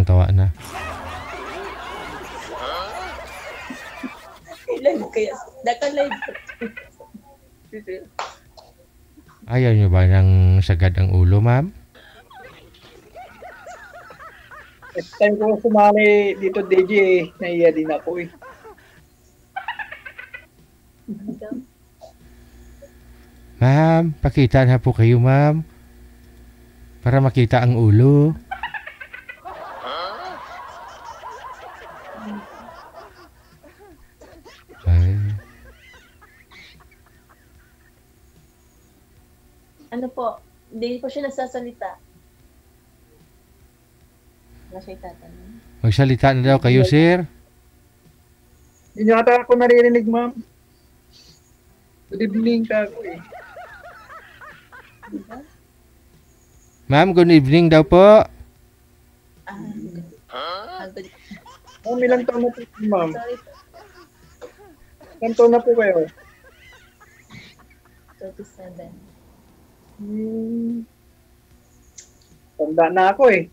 tawang-tawa na. Live kaya. Naka-live. Ayaw nyo ba ng sagad ang ulo, ma'am? Next time ko sumali dito, DJ, naiya din ako eh. Ma'am, pakita na po kayo, ma'am. Para makita ang ulo. Ay. Ano po? Hindi po siya nagsasalita. Wala siya itatanong. Magsalita na daw kayo, sir. Hindi yata ako naririnig, ma'am. Good evening ka ako eh. Diba? Ma'am, good evening daw po. Good. Ma'am, ilang taon na po, ma'am? Sorry. Ilang taon na po kayo? 37. Tanda na ako eh.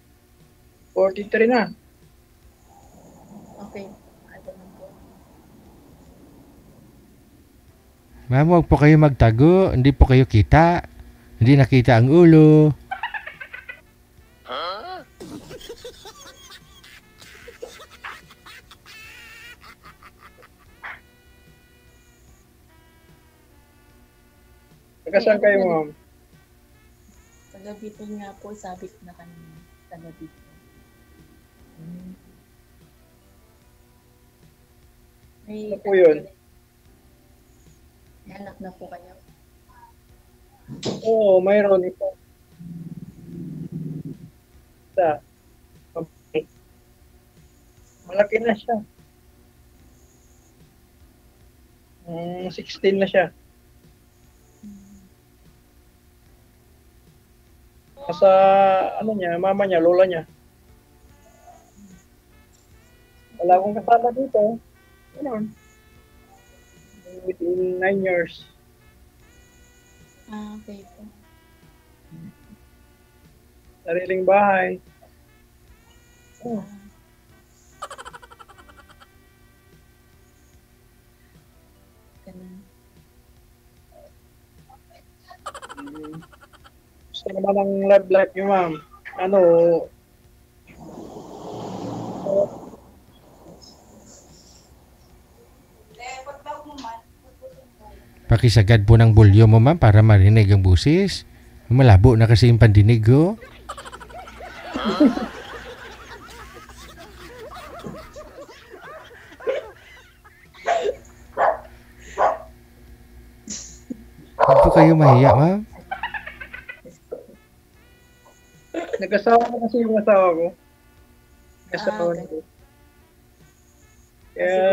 43 na. Okay. Ano lang po. Ma'am, huwag po kayo magtago. Hindi po kayo kita. Hindi nakita ang ulo. Saan kayo, ma'am? Sa gabi po nga po, sabi ko na kanina. Sa gabi po. Ano po yun? May anak na po kayo. Oo, mayroon ito. Isa. Malaki na siya. 16 na siya. Sa ano niya, mama niya, lola niya. Wala akong kasama dito. Ganun. Within 9 years. Okay po. Sariling bahay. Oh. Ganun. Gusto naman ang love life niyo, ma'am. Ano? Pakisagad po ng bulyo mo, ma'am, para marinig ang busis. Malabo na kasi yung pandinig, oh. Huwag po kayo mahiya, ma'am. Nag-asawa na kasi yung asawa ko. Nag-asawa Okay. ko. Kaya,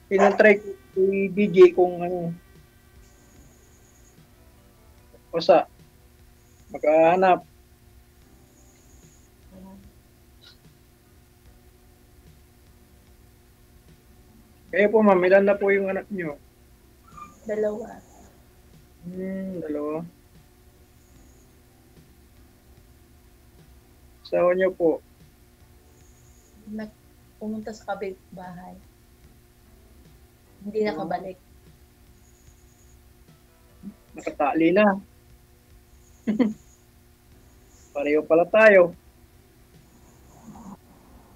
pinatry ko si DJ kung ano. Basta, makahanap. Kaya po, ma'am, ilan na po yung anak niyo? 2. Dalawa. Asawa niyo po. Pumunta sa kabilang bahay. Hindi nakabalik. Nakatali na. Pareho pala tayo.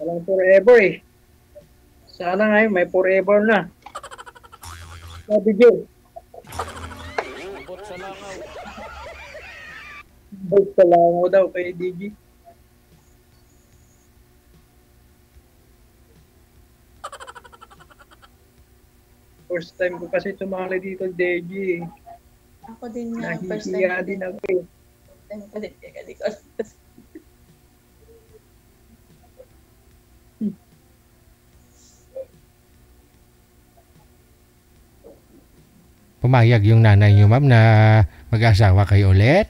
Walang forever eh. Sana ngayon may forever na. Sabi Joe. Bot sa langaw. Bot sa langaw daw kay DJ. First time ko kasi tumali dito, DJ. Ako din nga, first time Nahihiya din ako eh. time ko din. Teka, di ko. Pumayag yung nanay niyo, ma'am, na mag-asawa kayo ulit.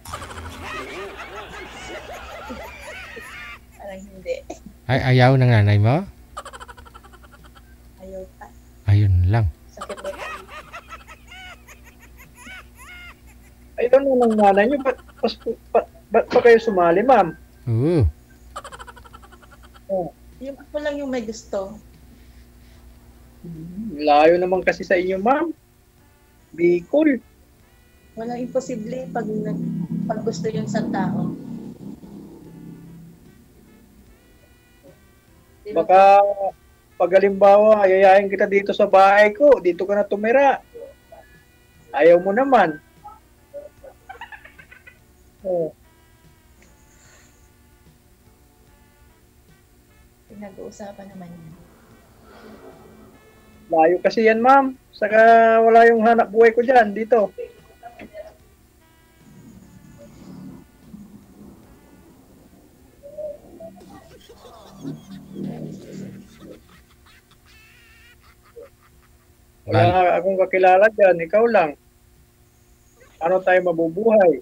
Parang hindi. Ay, ayaw ng nanay mo? Ayaw pa. Ayun lang. Sakit ba? Ay, ano nang nanay niyo? Ba't pa kayo sumali, ma'am? Oo. Oh. Yung ako lang yung may gusto. Layo naman kasi sa inyo, ma'am. Bicol. Walang imposible pag gusto yung isang tao. Di ba? Baka pag halimbawa, ayayain kita dito sa bahay ko, dito ka na tumira. Ayaw mo naman. Oh. Pinag-uusapan naman yun. Layo kasi yan, ma'am. Saka wala yung hanap buhay ko dyan, dito. Wala Bal- nga akong kakilala dyan, ikaw lang. Ano tayo mabubuhay?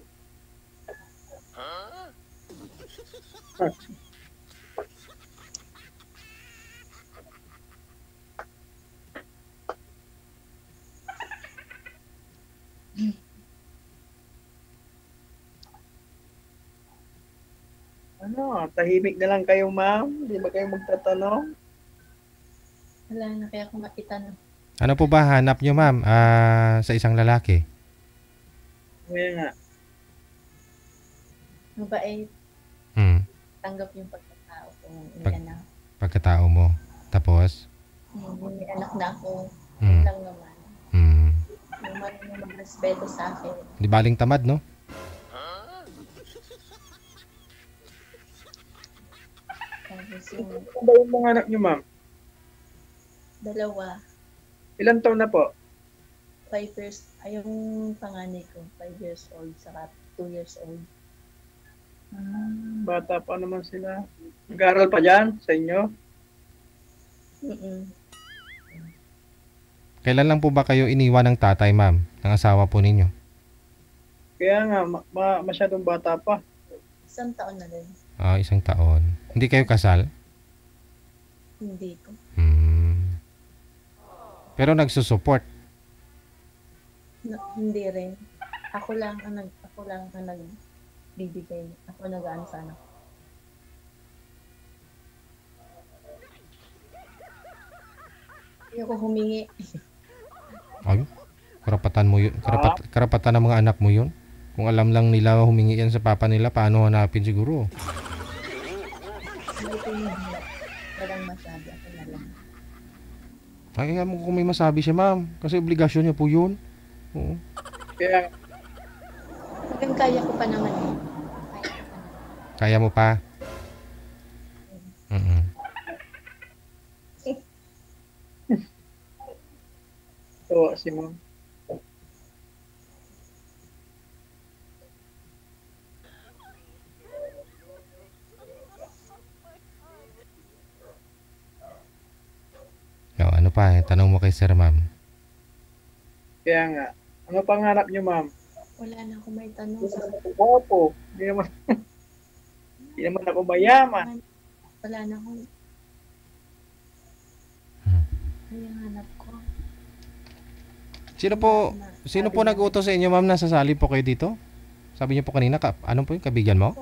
Ano, tahimik na lang kayo, ma'am. Di ba kayo magtatanong? Wala na kaya kung makitanong. Ano po ba hanap nyo, ma'am, sa isang lalaki? Kaya nga. Mabait, Hmm. tanggap yung pagkatao kung may Pag- anak. Pagkatao mo. Tapos? Yung may anak na ako, Hmm. yun lang naman. Hmm. Yung marunong magrespeto sa akin. Di baling tamad, no? Tapos yung Ano ba yung mga anak niyo, ma'am? dalawa, Ilan taon na po? 5 years, ay yung panganay ko, 5 years old, saka 2 years old. Bata pa naman sila. Nag-aaral pa dyan sa inyo? Mm-mm. Kailan lang po ba kayo iniwan ng tatay, ma'am? Ng asawa po ninyo? Kaya nga, masyadong bata pa. 1 taon na rin. Isang taon. Hindi kayo kasal? Hindi ko. Hmm. Pero nagsusupport. Hindi rin. Ako lang ang nagbibigay. Ako nag-aano sa anak. Ayoko humingi. Ay, karapatan mo yun. Karapatan ng mga anak mo yun. Kung alam lang nila humingi yan sa papa nila, paano hanapin siguro? May pinili. Walang masabi. Ako na lang. Ay, kaya mo kung may masabi siya, ma'am. Kasi obligasyon niya po yun. Oo. Kaya, Hanggang kaya ko pa naman eh. Kaya mo pa? Mm-mm. so, si ma'am. Ano pa tanong mo kay sir, ma'am. Kaya nga. Ano pangarap niyo, ma'am? Wala na akong may tanong Hindi sa naman ako gwapo. Hindi naman ako mayaman. wala na akong ano yung hanap ko. Sino po nag-utos sa inyo, ma'am, na sasali po kayo dito? Sabi niyo po kanina, ano po yung kaibigan mo?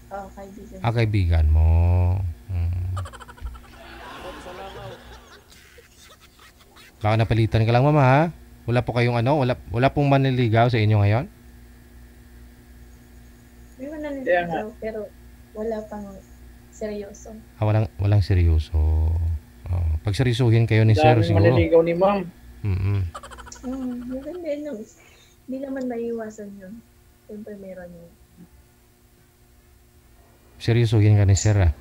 Oo, kaibigan. Kaibigan mo. Hmm. Abot sa langaw. Baka napalitan ka lang, ma'am, ha? Wala po kayong wala pong manliligaw sa inyo ngayon? Meron na Kaya nga. nito, pero wala pang seryoso. Walang seryoso. Pag seryosuhin kayo ni sir, Daming siguro. maniligaw ni ma'am. Mm-mm. Meron din. Hindi naman maiiwasan yun. Siyempre meron yun. Seryosuhin ka ni sir, ah.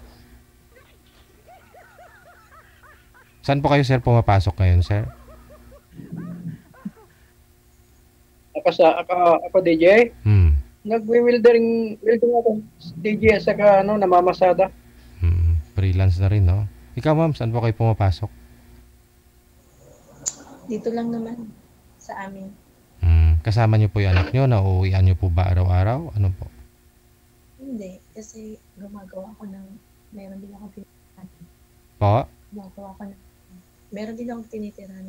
Saan po kayo, sir, pumapasok ngayon, sir? Ako DJ. Hmm. Welding ako DJ saka namamasada. Freelance na rin, no? Ikaw, ma'am, saan po kayo pumapasok? Dito lang naman sa amin. Kasama niyo po yung anak niyo? Nauuwian niyo po ba araw-araw? Ano po? Hindi, kasi meron din akong tinitirahan. Po? Meron din akong tinitirahan.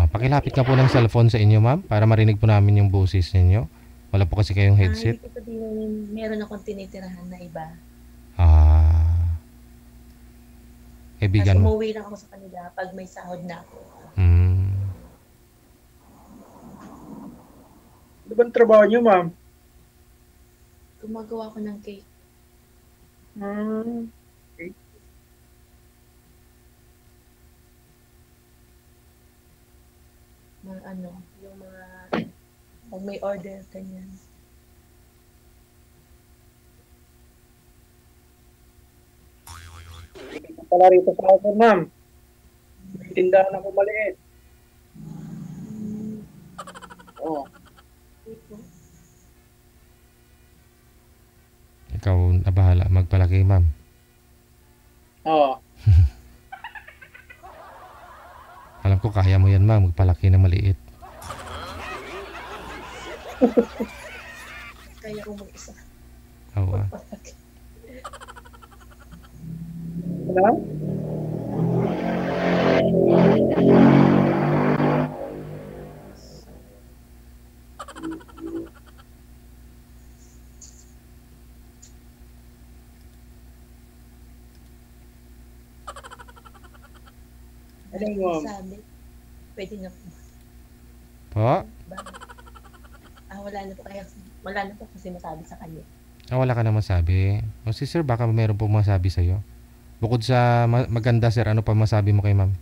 Pakilapit ka po ng cellphone sa inyo, ma'am, para marinig po namin yung boses ninyo. Wala po kasi kayong headset. Ibig sabihin, meron akong tinitirahan na iba. Kaibigan Tapos mo. umuwi lang ako sa kanila pag may sahod na ako. Hmm. Ano bang trabaho niyo, ma'am? Gumagawa ako ng cake. Hmm. Mga ano, yung mga pag may order, ganyan. Pala rito sa ako, ma'am. May tindahan ako maliit. Oo. Ito. Ikaw na bahala magpalaki, ma'am. Oo. Alam ko kaya mo yan, ma'am, magpalaki na maliit. Kaya ko mag-isa. Oo. Ah. Ano? Ano, ma'am? Sabi, pwede na po. Po? Ba? Wala na po kasi masabi sa kanya. Wala ka naman sabi. O si sir, baka meron po masabi sa'yo. Bukod sa maganda, sir, ano pa masabi mo kay ma'am?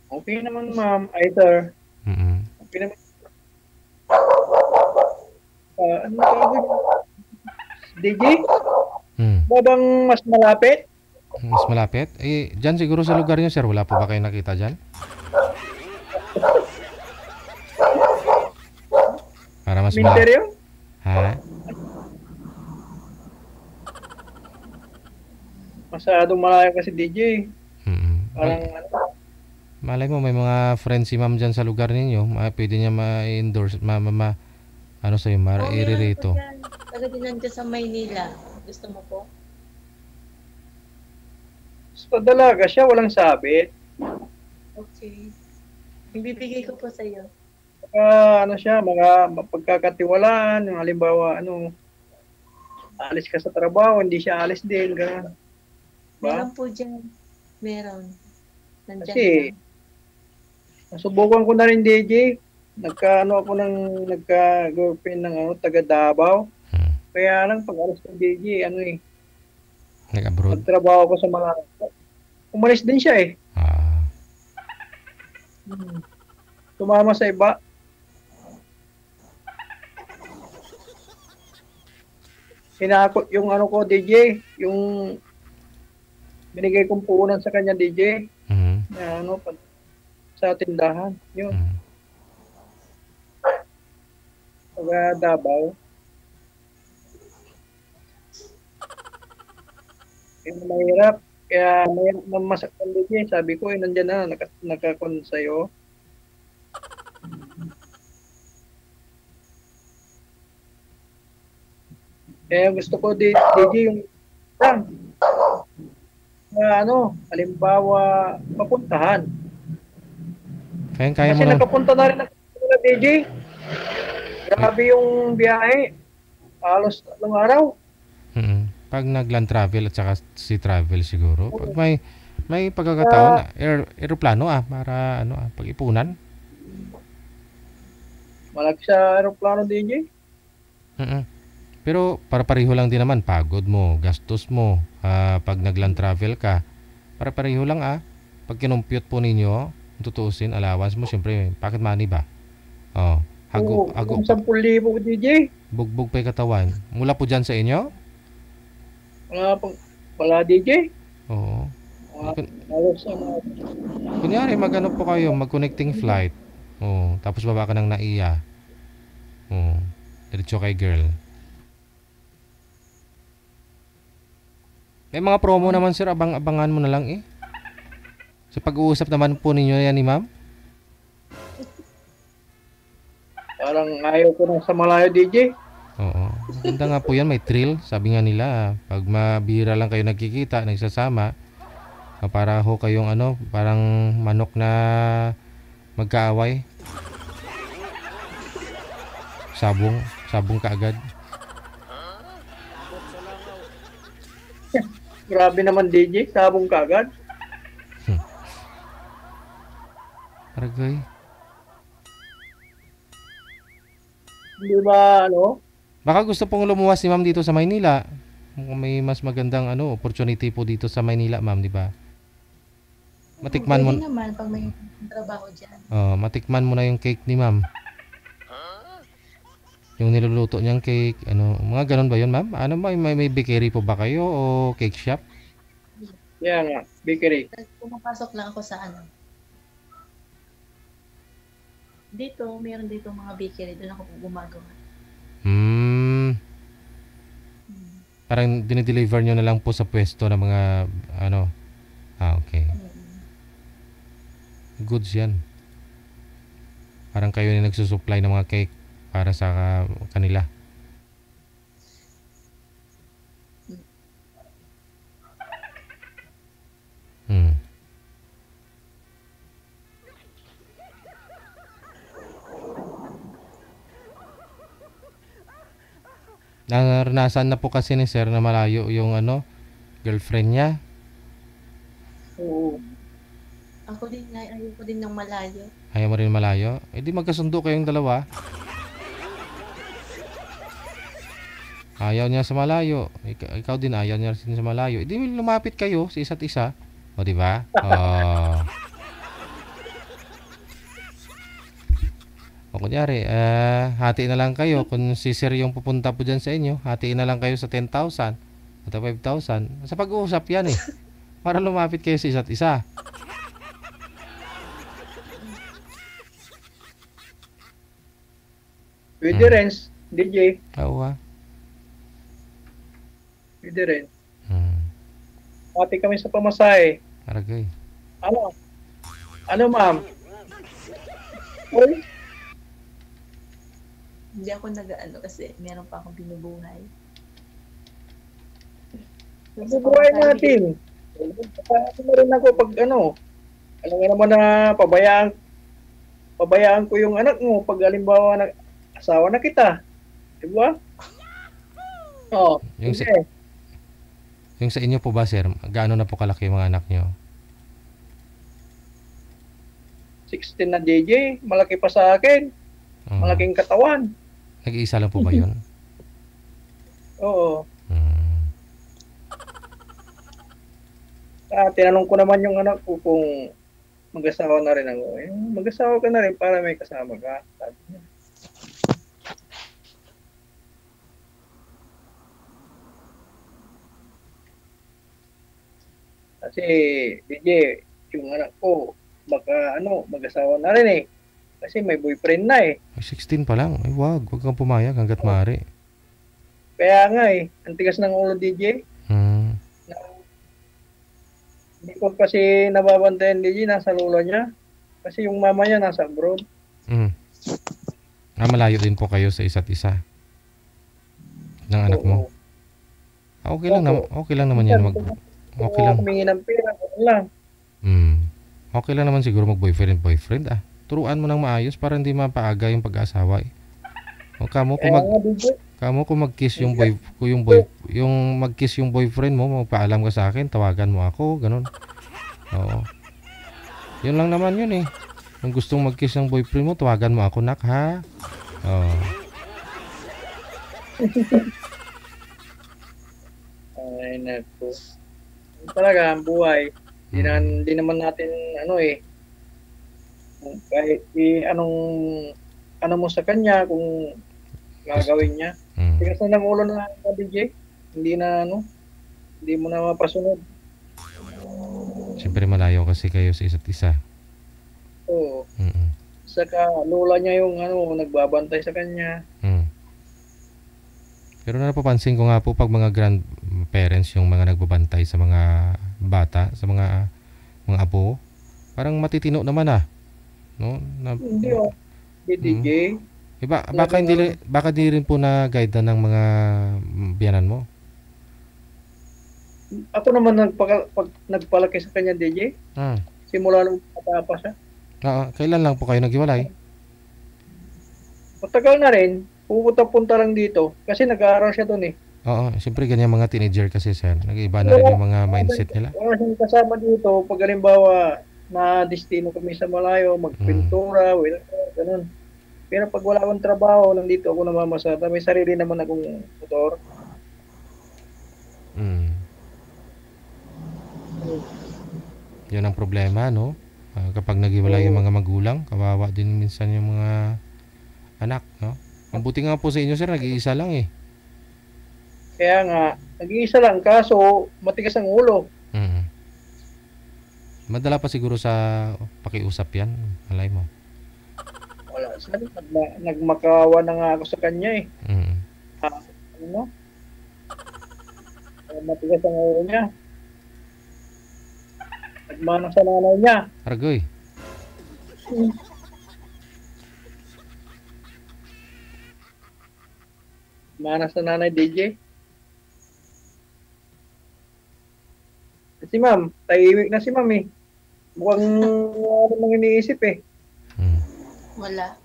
Okay naman, ma'am. Ay, sir. Mm. Okay naman. Ano tawag? DJ? Hmm. Babang mas malapit? Mas malapit? Eh, dyan siguro sa lugar niyo, sir. Wala po ba kayo nakita dyan? Para mas malapit. Minteryo? Ha? Masyadong malayo kasi DJ. Mm. Parang ano. Malay mo, may mga friends si ma'am dyan sa lugar ninyo. Pwede niya ma-endorse, ano sa'yo, ma-i-rerito. Taga din nandiyan sa Maynila. Gusto mo po? So, dalaga siya, walang sabit. Okay. Ibibigay ko po sa iyo. Ano siya, mga mapagkakatiwalaan. Yung halimbawa, ano, alis ka sa trabaho, hindi siya alis din. Ganun. Ba? Meron po dyan. Meron. Nandyan Kasi, lang. nasubukan ko na rin DJ. Nagka-girlfriend ng ano, taga Davao. Hmm. Kaya lang, pag alis ko DJ, ano eh, Nag-abroad? nagtrabaho ko sa mga, umalis din siya eh. Ah. Tumama sa iba. Hinakot yung ano ko, DJ, yung binigay kong puhunan sa kanya, DJ, Mm. na ano, sa tindahan. Yun, Mm. taga Davao. Yung mahirap. Kaya mahirap na masaktan DJ. Sabi ko, nandyan na, nakakon sa'yo. Kaya gusto ko DJ yung lang. Na ano, halimbawa, mapuntahan. Kaya Kasi mo na. nakapunta na rin ako sa DJ. Grabe yung biyahe. Halos tatlong araw. Mm. Pag nag-land travel at saka sea travel siguro. Pag may pagkakataon na aeroplano para pag-ipunan. Malaki sa aeroplano DJ. Mm. Pero para pareho lang din naman pagod mo, gastos mo pag nag-land travel ka. Para pareho lang Pag kinumpute po ninyo, tutuusin allowance mo siyempre pocket money ba? Oh, hago Kung 10,000 DJ. bugbog pa yung katawan. Mula po dyan sa inyo? Wala DJ. Oo. Halos ano. Kunyari mag-ano po kayo, mag-connecting flight. Oh, tapos baba ka ng NAIA. Oh, diretso kay girl. May mga promo naman sir, abangan mo na lang eh. So pag-uusap naman po ninyo yan ni ma'am? Parang ayaw ko na sa malayo DJ. Oo. Ganda nga po yan, may thrill. Sabi nga nila, pag mabihira lang kayo nagkikita, nagsasama, para ho kayong parang manok na magkaaway. Sabong kaagad. Grabe naman DJ, sabong kagad. Aragay. Hindi ba ano? Baka gusto pong lumuwas si ma'am dito sa Maynila. May mas magandang opportunity po dito sa Maynila, ma'am, di ba? Matikman mo, Pwede naman pag may trabaho dyan. matikman mo na yung cake ni ma'am. Yung niluluto niyang cake, mga ganun ba yun, ma'am? Ano ba, may bakery po ba kayo o cake shop? Yan nga, bakery. Pumapasok lang ako sa ano. Dito, meron dito mga bakery. Doon ako gumagawa. Hmm, Hmm. parang dinideliver nyo na lang po sa pwesto ng mga, okay. Goods yan. Parang kayo na nagsusupply ng mga cake para sa kanila. Hmm. Naranasan na po kasi ni sir na malayo yung girlfriend niya. Oo. Ako din, ayoko din ng malayo. Ayaw mo rin malayo? Eh di magkasundo kayong dalawa. Ayaw niya sa malayo. Ikaw din ayaw niya rin sa malayo. Eh di lumapit kayo sa isa't isa. O di ba? O kunyari, hati na lang kayo. Kung si sir yung pupunta po dyan sa inyo, hatiin na lang kayo sa 10,000 at 5,000. Sa pag-uusap yan eh. Para lumapit kayo sa isa't isa. Pwede rin, DJ. Oo ah. Pwede rin. Hmm. Pati kami sa pamasahe. Aragay. Ano? Ano, ma'am? Uy, Hindi ako nag-ano kasi meron pa akong binubuhay. bubuhay natin. Kasi na rin ako pag alam nga naman na pabayaan ko yung anak mo pag halimbawa na asawa na kita. Di ba? Oo. Yung sa, sige. yung sa inyo po ba sir, gaano na po kalaki yung mga anak nyo? 16 na JJ, malaki pa sa akin. Malaking katawan. Nag-iisa lang po ba yun? Oo. Hmm. Tinanong ko naman yung anak ko kung mag-asawa na rin ako. Mag-asawa ka na rin para may kasama ka. Sabi niya. Kasi, DJ, yung anak ko, baka mag-asawa na rin eh. Kasi may boyfriend na eh. Ay, 16 pa lang. Ay, wag kang pumayag hanggat maaari. Kaya nga eh, ang tigas ng ulo DJ. Hmm. Hindi ko kasi nababantayan DJ, nasa lula niya. Kasi yung mama niya nasa abroad. Hmm. Malayo din po kayo sa isa't isa ng anak mo. Oo. Okay lang naman yan. Okay lang. Humingi ng pera, ano lang. Okay lang naman siguro mag-boyfriend. Turuan mo ng maayos para hindi mapaaga yung pag-asawa eh. O kamo kung mag-kiss yung mag-kiss yung boyfriend mo, magpaalam ka sa akin, tawagan mo ako, ganun. Oo. Yun lang naman yun eh. Kung gustong mag-kiss ng boyfriend mo, tawagan mo ako, nak, ha? Oo. Ay, naku. Talaga, ang buhay. Hindi naman natin, kahit ano mo sa kanya, kung gagawin niya. Tigas na ng ulo na DJ. Hindi mo na mapasunod. Siyempre malayo kasi kayo sa isa't isa. Oo. Mm-mm. Saka lola niya yung nagbabantay sa kanya. Pero napapansin ko nga po pag mga grandparents yung mga nagbabantay sa mga bata, sa mga apo, parang matitino naman no? Hindi DJ. Baka di rin po na guide na ng mga biyanan mo. Ako naman nagpalaki sa kanya DJ. Simula nung bata pa siya. Kailan lang po kayo naghiwalay? Matagal na rin. Pupunta-punta lang dito. Kasi nag-aaral siya doon eh. Oo, siyempre ganyan mga teenager kasi sir. Nag-iba na rin yung mga mindset nila. Wala siyang kasama dito. Pag halimbawa na destino kami sa malayo, magpintura, ganun. Pero pag wala akong trabaho, nandito ako namamasada. May sarili naman akong motor. Mm. Yun ang problema, no? Kapag naghiwalay yung mga magulang, kawawa din minsan yung mga anak, no? Ang buti nga po sa inyo, sir, nag-iisa lang eh. Kaya nga, nag-iisa lang kaso matigas ang ulo. Mm. Madala pa siguro sa pakiusap yan, malay mo. Wala, sabi, nagmakawa na nga ako sa kanya eh. Mm. Ano? Matigas ang ulo niya. Nagmanang sa nanay niya. Argoy. Mana sa nanay DJ. Si ma'am, tahimik na si ma'am eh. Mukhang ano nang iniisip eh. Mm. Wala.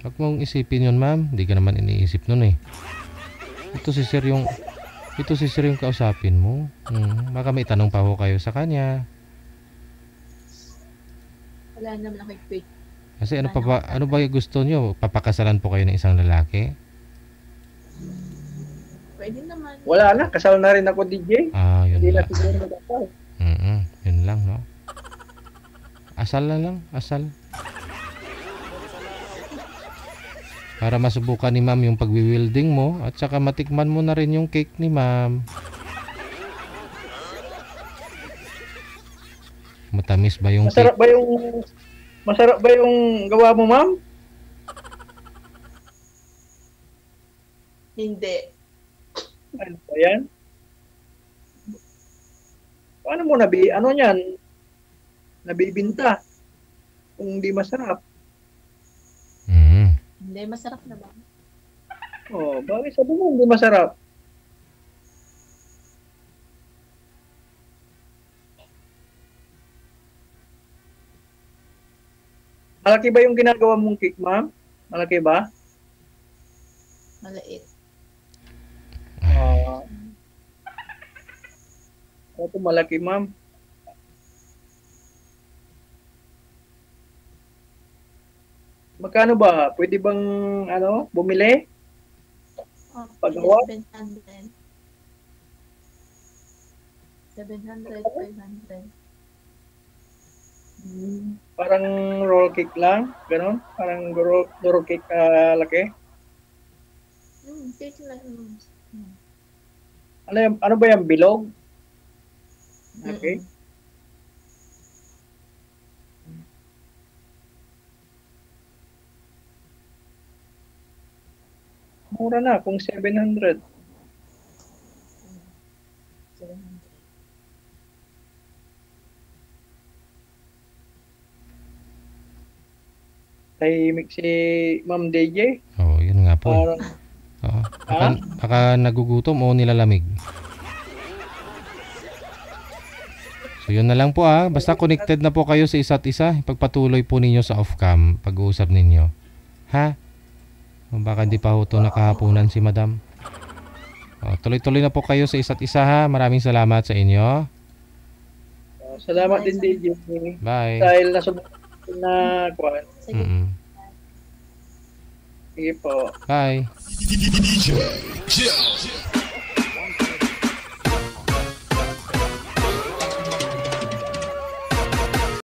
Huwag mong isipin yun, ma'am. Hindi ka naman iniisip nun eh. Ito si sir yung kausapin mo. Baka may tanong pa ho kayo sa kanya. Wala naman ako quick. Kasi ano ba yung gusto nyo? Papakasalan po kayo ng isang lalaki? Pwede naman. Wala na, kasal na rin ako DJ. Yun Hindi na lang. siguro magkasal. Yun lang, no? Asal na lang, asal. Para masubukan ni ma'am yung pagwi-welding mo at saka matikman mo na rin yung cake ni ma'am. Matamis ba yung Masarap cake? Masarap ba yung gawa mo, ma'am? Hindi. Ano ba yan? Paano mo nabibinta? Kung hindi masarap. Hindi, masarap naman. Oh, bakit sabi mo hindi masarap? Malaki ba yung ginagawa mong cake, ma'am? Malaki ba? Maliit. Ito malaki, ma'am. Magkano ba? Pwede bang bumili? Oh, Pagawa? 700. 700, 500. Parang roll cake lang, ganon? Parang roll cake laki? Cake lang. Ano ba yan? Bilog? Okay. Mura na kung 700. 700. Tahimik si Ma'am DJ. Yun nga po. Parang, Baka nagugutom o nilalamig. So yun na lang po Basta connected na po kayo sa isa't isa. Pagpatuloy po ninyo sa off-cam pag-uusap ninyo. Ha? Baka hindi pa ho ito nakahapunan si madam. Tuloy-tuloy na po kayo sa isa't isa ha. Maraming salamat sa inyo. salamat din DJ. Bye. Dahil nasubukan na kuwan. Sige. Sige po. Bye. DJ Joe.